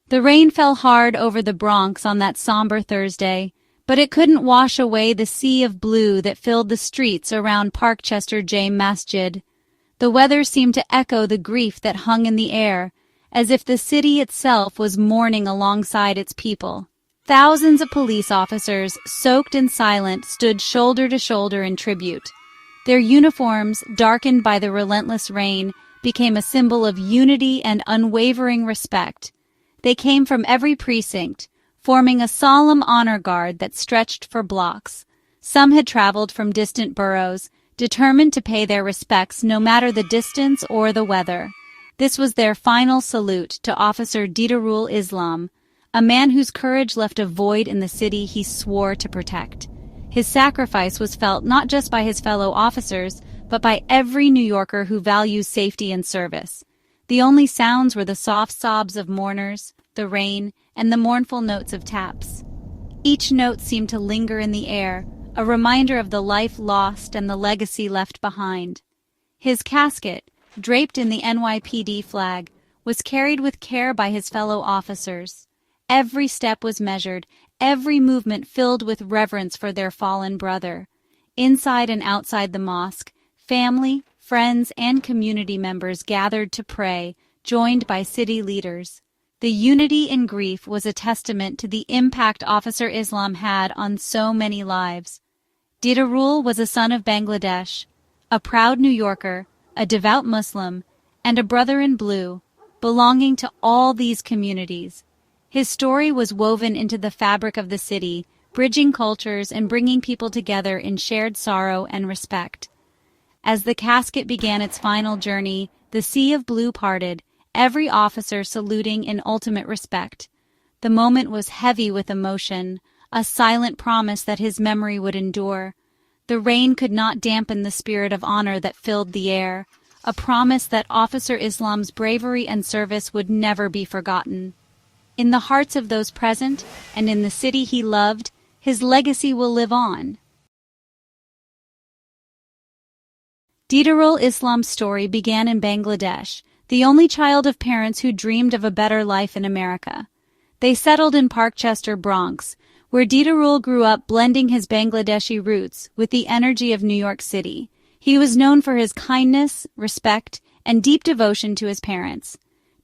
The rain fell hard over the Bronx on that somber Thursday, but it couldn't wash away the sea of blue that filled the streets around Parkchester Jame Masjid. The weather seemed to echo the grief that hung in the air, as if the city itself was mourning alongside its people. Thousands of police officers, soaked and silent, stood shoulder to shoulder in tribute. Their uniforms, darkened by the relentless rain, became a symbol of unity and unwavering respect. They came from every precinct, forming a solemn honor guard that stretched for blocks. Some had traveled from distant boroughs, determined to pay their respects no matter the distance or the weather. This was their final salute to Officer Didarul Islam, a man whose courage left a void in the city he swore to protect. His sacrifice was felt not just by his fellow officers, but by every New Yorker who values safety and service. The only sounds were the soft sobs of mourners, the rain, and the mournful notes of taps. Each note seemed to linger in the air, a reminder of the life lost and the legacy left behind. His casket, draped in the NYPD flag, was carried with care by his fellow officers. Every step was measured, every movement filled with reverence for their fallen brother. Inside and outside the mosque, family, friends, and community members gathered to pray, joined by city leaders. The unity in grief was a testament to the impact Officer Islam had on so many lives. Didarul was a son of Bangladesh, a proud New Yorker, a devout Muslim, and a brother in blue, belonging to all these communities. His story was woven into the fabric of the city, bridging cultures and bringing people together in shared sorrow and respect. As the casket began its final journey, the sea of blue parted, every officer saluting in ultimate respect. The moment was heavy with emotion, a silent promise that his memory would endure. The rain could not dampen the spirit of honor that filled the air, a promise that Officer Islam's bravery and service would never be forgotten. In the hearts of those present, and in the city he loved, his legacy will live on. Didarul Islam's story began in Bangladesh, the only child of parents who dreamed of a better life in America. They settled in Parkchester, Bronx, where Didarul grew up, blending his Bangladeshi roots with the energy of New York City. He was known for his kindness, respect, and deep devotion to his parents.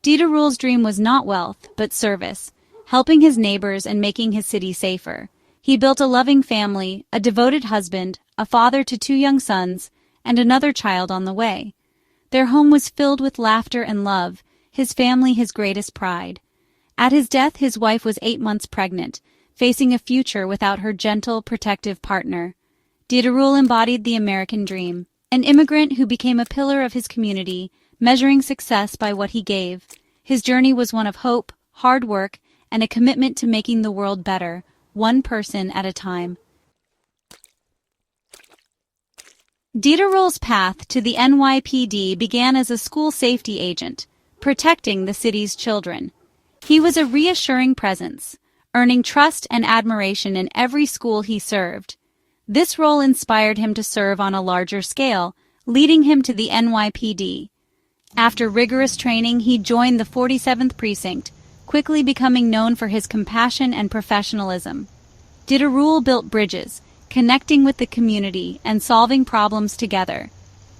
Didarul's dream was not wealth, but service, helping his neighbors and making his city safer. He built a loving family, a devoted husband, a father to 2 young sons, and another child on the way. Their home was filled with laughter and love, his family his greatest pride. At his death, his wife was 8 months pregnant, facing a future without her gentle, protective partner. Didarul embodied the American dream, an immigrant who became a pillar of his community, measuring success by what he gave. His journey was one of hope, hard work, and a commitment to making the world better, one person at a time. Didarul's path to the NYPD began as a school safety agent, protecting the city's children. He was a reassuring presence, earning trust and admiration in every school he served. This role inspired him to serve on a larger scale, leading him to the NYPD. After rigorous training, he joined the 47th Precinct, quickly becoming known for his compassion and professionalism. Didarul built bridges, connecting with the community and solving problems together.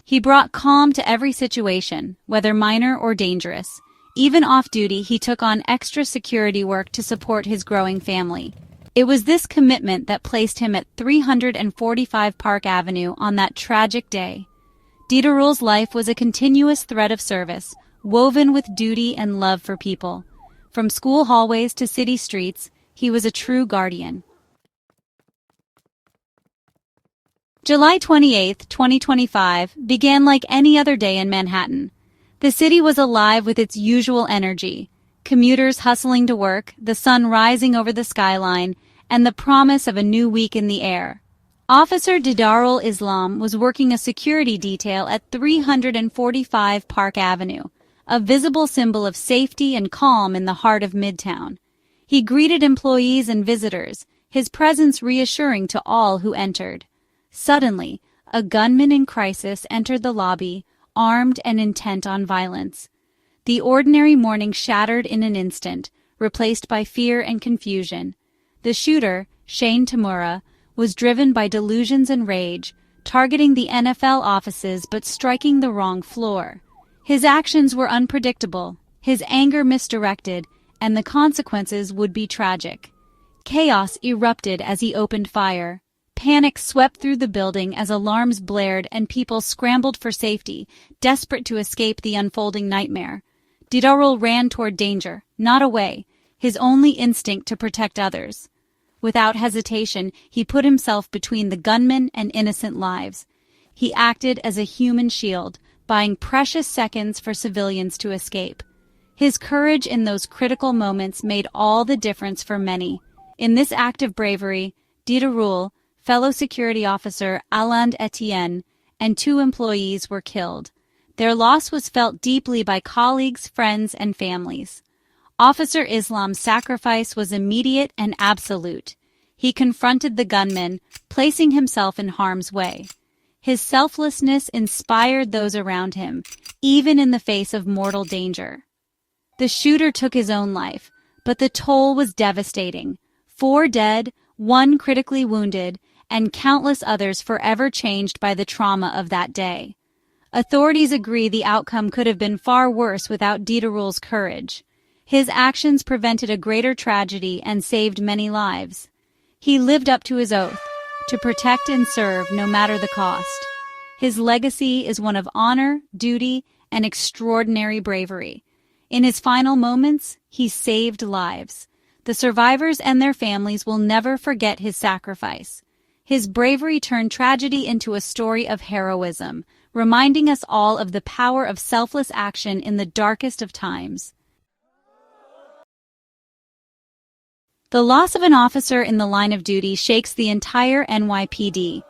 He brought calm to every situation, whether minor or dangerous. Even off-duty, he took on extra security work to support his growing family. It was this commitment that placed him at 345 Park Avenue on that tragic day. Didarul's life was a continuous thread of service, woven with duty and love for people. From school hallways to city streets, he was a true guardian. July 28, 2025, began like any other day in Manhattan. The city was alive with its usual energy, commuters hustling to work, the sun rising over the skyline, and the promise of a new week in the air. Officer Didarul Islam was working a security detail at 345 Park Avenue, a visible symbol of safety and calm in the heart of Midtown. He greeted employees and visitors, his presence reassuring to all who entered. Suddenly, a gunman in crisis entered the lobby, armed and intent on violence. The ordinary morning shattered in an instant, replaced by fear and confusion. The shooter, Shane Tamura, was driven by delusions and rage, targeting the NFL offices but striking the wrong floor. His actions were unpredictable, his anger misdirected, and the consequences would be tragic. Chaos erupted as he opened fire. Panic swept through the building as alarms blared and people scrambled for safety, desperate to escape the unfolding nightmare. Didarul ran toward danger, not away, his only instinct to protect others. Without hesitation, he put himself between the gunman and innocent lives. He acted as a human shield, buying precious seconds for civilians to escape. His courage in those critical moments made all the difference for many. In this act of bravery, Didarul, fellow security officer Alain Etienne, and 2 employees were killed. Their loss was felt deeply by colleagues, friends, and families. Officer Islam's sacrifice was immediate and absolute. He confronted the gunman, placing himself in harm's way. His selflessness inspired those around him, even in the face of mortal danger. The shooter took his own life, but the toll was devastating. 4 dead, 1 critically wounded, and countless others forever changed by the trauma of that day. Authorities agree the outcome could have been far worse without Didarul's courage. His actions prevented a greater tragedy and saved many lives. He lived up to his oath, to protect and serve no matter the cost. His legacy is one of honor, duty, and extraordinary bravery. In his final moments, he saved lives. The survivors and their families will never forget his sacrifice. His bravery turned tragedy into a story of heroism, reminding us all of the power of selfless action in the darkest of times. The loss of an officer in the line of duty shakes the entire NYPD.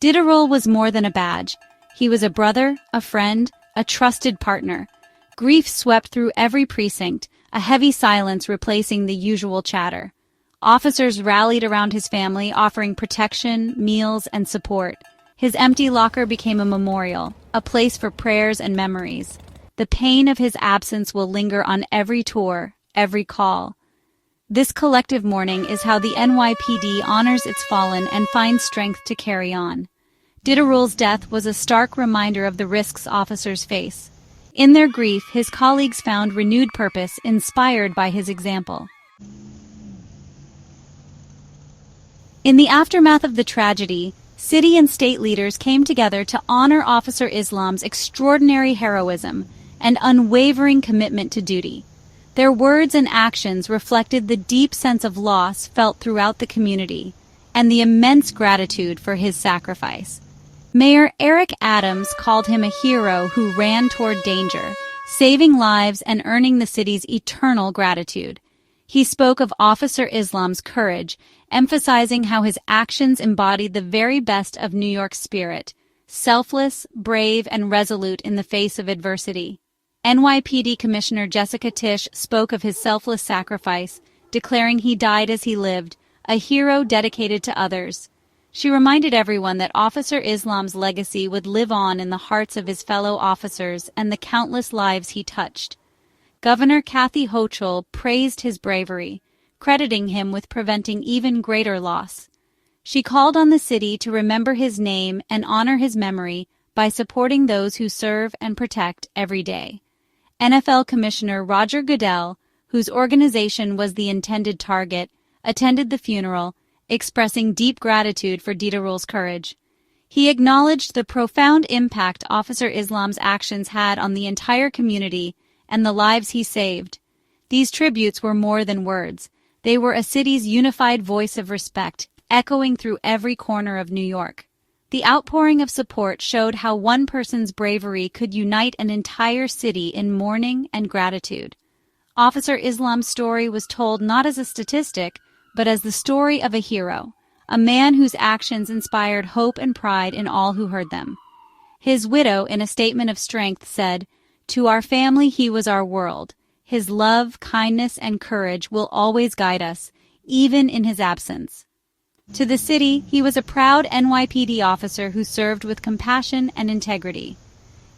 Didarul was more than a badge. He was a brother, a friend, a trusted partner. Grief swept through every precinct, a heavy silence replacing the usual chatter. Officers rallied around his family, offering protection, meals, and support. His empty locker became a memorial, a place for prayers and memories. The pain of his absence will linger on every tour, every call. This collective mourning is how the NYPD honors its fallen and finds strength to carry on. Didarul's death was a stark reminder of the risks officers face. In their grief, his colleagues found renewed purpose, inspired by his example. In the aftermath of the tragedy, city and state leaders came together to honor Officer Islam's extraordinary heroism and unwavering commitment to duty. Their words and actions reflected the deep sense of loss felt throughout the community and the immense gratitude for his sacrifice. Mayor Eric Adams called him a hero who ran toward danger, saving lives and earning the city's eternal gratitude. He spoke of Officer Islam's courage, emphasizing how his actions embodied the very best of New York's spirit, selfless, brave, and resolute in the face of adversity. NYPD Commissioner Jessica Tisch spoke of his selfless sacrifice, declaring he died as he lived, a hero dedicated to others. She reminded everyone that Officer Islam's legacy would live on in the hearts of his fellow officers and the countless lives he touched. Governor Kathy Hochul praised his bravery, crediting him with preventing even greater loss. She called on the city to remember his name and honor his memory by supporting those who serve and protect every day. NFL Commissioner Roger Goodell, whose organization was the intended target, attended the funeral, expressing deep gratitude for Didarul's courage. He acknowledged the profound impact Officer Islam's actions had on the entire community and the lives he saved. These tributes were more than words. They were a city's unified voice of respect, echoing through every corner of New York. The outpouring of support showed how one person's bravery could unite an entire city in mourning and gratitude. Officer Islam's story was told not as a statistic, but as the story of a hero, a man whose actions inspired hope and pride in all who heard them. His widow, in a statement of strength, said, "To our family he was our world. His love, kindness, and courage will always guide us, even in his absence." To the city, he was a proud NYPD officer who served with compassion and integrity.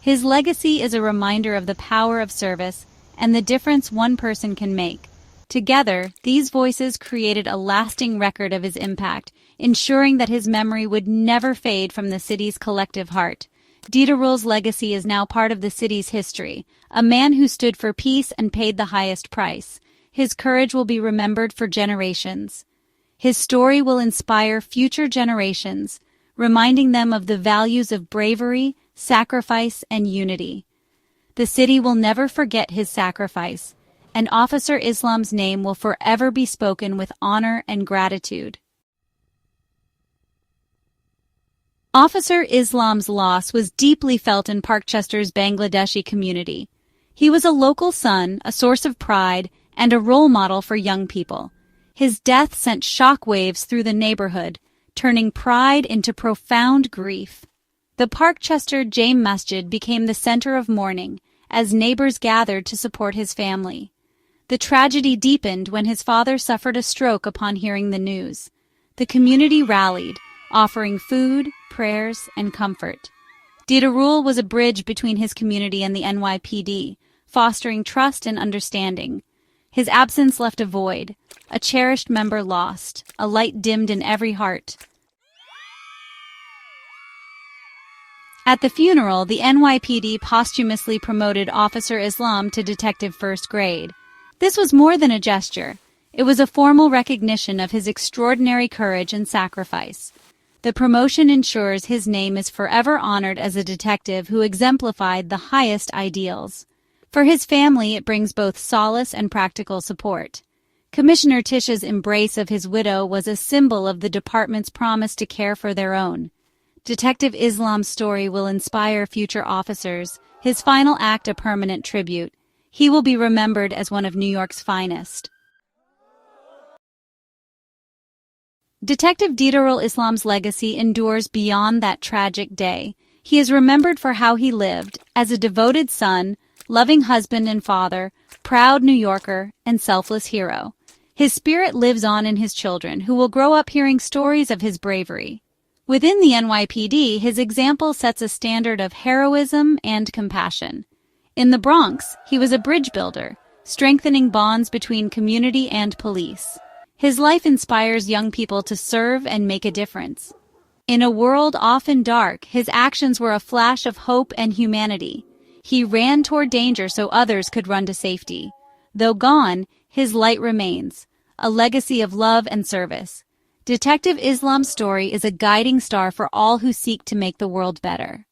His legacy is a reminder of the power of service and the difference one person can make. Together, these voices created a lasting record of his impact, ensuring that his memory would never fade from the city's collective heart. Didarul's legacy is now part of the city's history, a man who stood for peace and paid the highest price. His courage will be remembered for generations. His story will inspire future generations, reminding them of the values of bravery, sacrifice, and unity. The city will never forget his sacrifice, and Officer Islam's name will forever be spoken with honor and gratitude. Officer Islam's loss was deeply felt in Parkchester's Bangladeshi community. He was a local son, a source of pride, and a role model for young people. His death sent shockwaves through the neighborhood, turning pride into profound grief. The Parkchester Jame Masjid became the center of mourning, as neighbors gathered to support his family. The tragedy deepened when his father suffered a stroke upon hearing the news. The community rallied, offering food, prayers, and comfort. Didarul was a bridge between his community and the NYPD, fostering trust and understanding. His absence left a void, a cherished member lost, a light dimmed in every heart. At the funeral, the NYPD posthumously promoted Officer Islam to Detective First Grade. This was more than a gesture. It was a formal recognition of his extraordinary courage and sacrifice. The promotion ensures his name is forever honored as a detective who exemplified the highest ideals. For his family, it brings both solace and practical support. Commissioner Tish's embrace of his widow was a symbol of the department's promise to care for their own. Detective Islam's story will inspire future officers, his final act a permanent tribute. He will be remembered as one of New York's finest. Detective Didarul Islam's legacy endures beyond that tragic day. He is remembered for how he lived, as a devoted son, loving husband and father, proud New Yorker, and selfless hero. His spirit lives on in his children, who will grow up hearing stories of his bravery. Within the NYPD, his example sets a standard of heroism and compassion. In the Bronx, he was a bridge builder, strengthening bonds between community and police. His life inspires young people to serve and make a difference. In a world often dark, his actions were a flash of hope and humanity. He ran toward danger so others could run to safety. Though gone, his light remains, a legacy of love and service. Detective Islam's story is a guiding star for all who seek to make the world better.